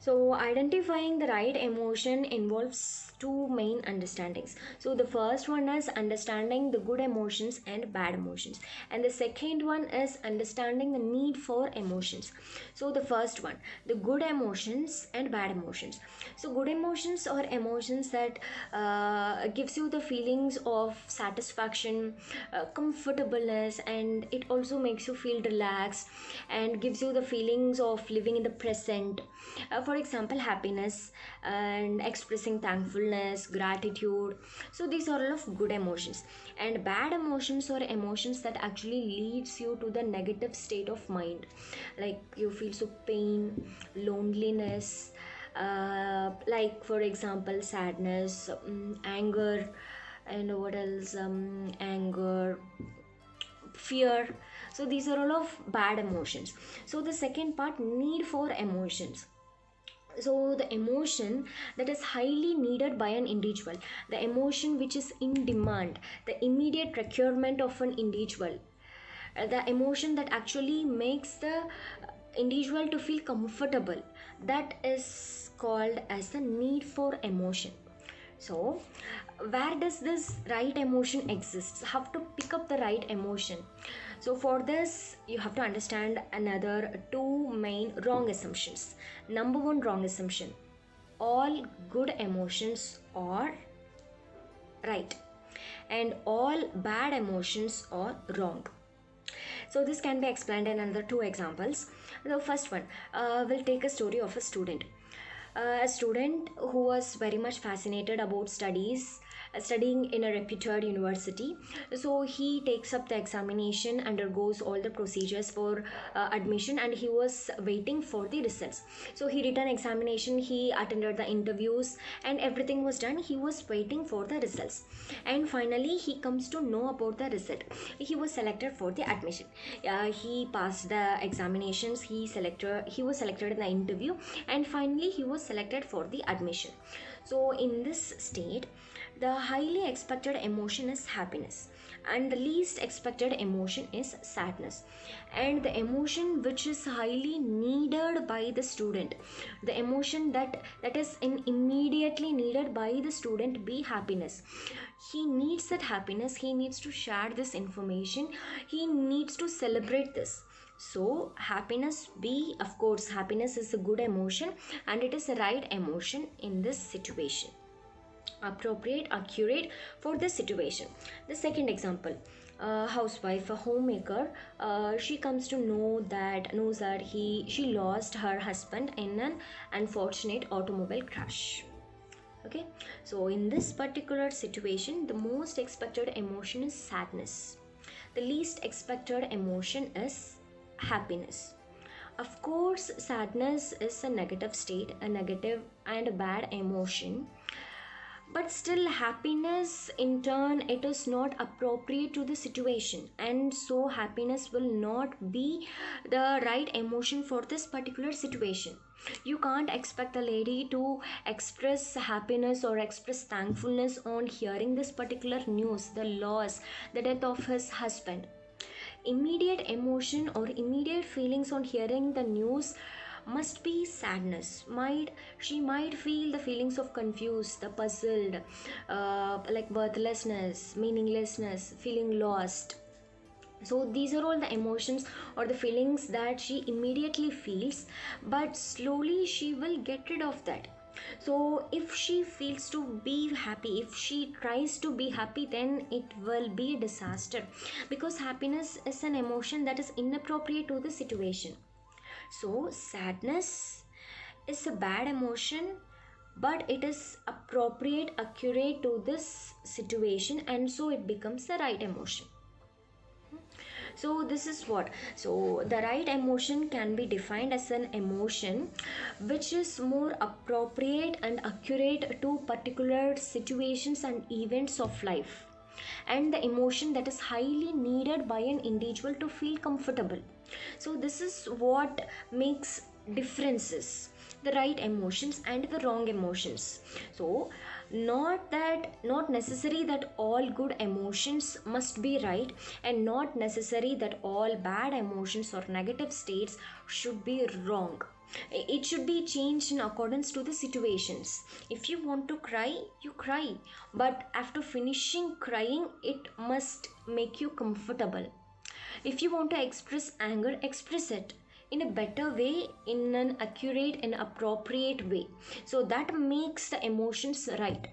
So, identifying the right emotion involves two main understandings. So, the first one is understanding the good emotions and bad emotions, and the second one is understanding the need for emotions. So, the first one, the good emotions and bad emotions. So, good emotions are emotions that gives you the feelings of satisfaction, comfortableness, and it also makes you feel relaxed and gives you the feelings of living in the present. For example, happiness and expressing thankfulness, gratitude. So these are all of good emotions. And bad emotions are emotions that actually leads you to the negative state of mind, like you feel so pain, loneliness, like for example sadness, anger, and what else, anger, fear. So these are all of bad emotions. So the second part, need for emotions. So the emotion that is highly needed by an individual, the emotion which is in demand, the immediate requirement of an individual, the emotion that actually makes the individual to feel comfortable, that is called as the need for emotion. So where does this right emotion exist? How to pick up the right emotion? So for this you have to understand another two main wrong assumptions. Number one wrong assumption, all good emotions are right and all bad emotions are wrong. So this can be explained in another two examples. The first one, will take a story of a student. A student who was very much fascinated about studying in a reputed university. So he takes up the examination, undergoes all the procedures for admission, and he was waiting for the results. So he written examination, he attended the interviews, and everything was done. He was waiting for the results, and finally he comes to know about the result. He was selected for the admission. He passed the examinations, he was selected in the interview, and finally he was selected for the admission. So in this state, the highly expected emotion is happiness, and the least expected emotion is sadness. And the emotion which is highly needed by the student, the emotion that is immediately needed by the student, be happiness. He needs that happiness, he needs to share this information, he needs to celebrate this. So happiness, be, of course happiness is a good emotion, and it is the right emotion in this situation, appropriate, accurate for this situation. The second example, a housewife, a homemaker, she comes to knows that she lost her husband in an unfortunate automobile crash. Okay, so in this particular situation, the most expected emotion is sadness, the least expected emotion is happiness. Of course sadness is a negative state, a negative and a bad emotion, but still happiness in turn, it is not appropriate to the situation, and so happiness will not be the right emotion for this particular situation. You can't expect a lady to express happiness or express thankfulness on hearing this particular news, the loss, the death of his husband. Immediate emotion or immediate feelings on hearing the news must be sadness. She might feel the feelings of confused, the puzzled, like worthlessness, meaninglessness, feeling lost. So these are all the emotions or the feelings that she immediately feels, but slowly she will get rid of that. So if she feels to be happy, if she tries to be happy, then it will be a disaster, because happiness is an emotion that is inappropriate to the situation. So sadness is a bad emotion, but it is appropriate, accurate to this situation, and so it becomes the right emotion. So this is what, so the right emotion can be defined as an emotion which is more appropriate and accurate to particular situations and events of life, and the emotion that is highly needed by an individual to feel comfortable. So this is what makes differences, the right emotions and the wrong emotions. So not necessary that all good emotions must be right, and not necessary that all bad emotions or negative states should be wrong. It should be changed in accordance to the situations. If you want to cry, you cry, but after finishing crying, it must make you comfortable. If you want to express anger, express it in a better way, in an accurate and appropriate way, so that makes the emotions right.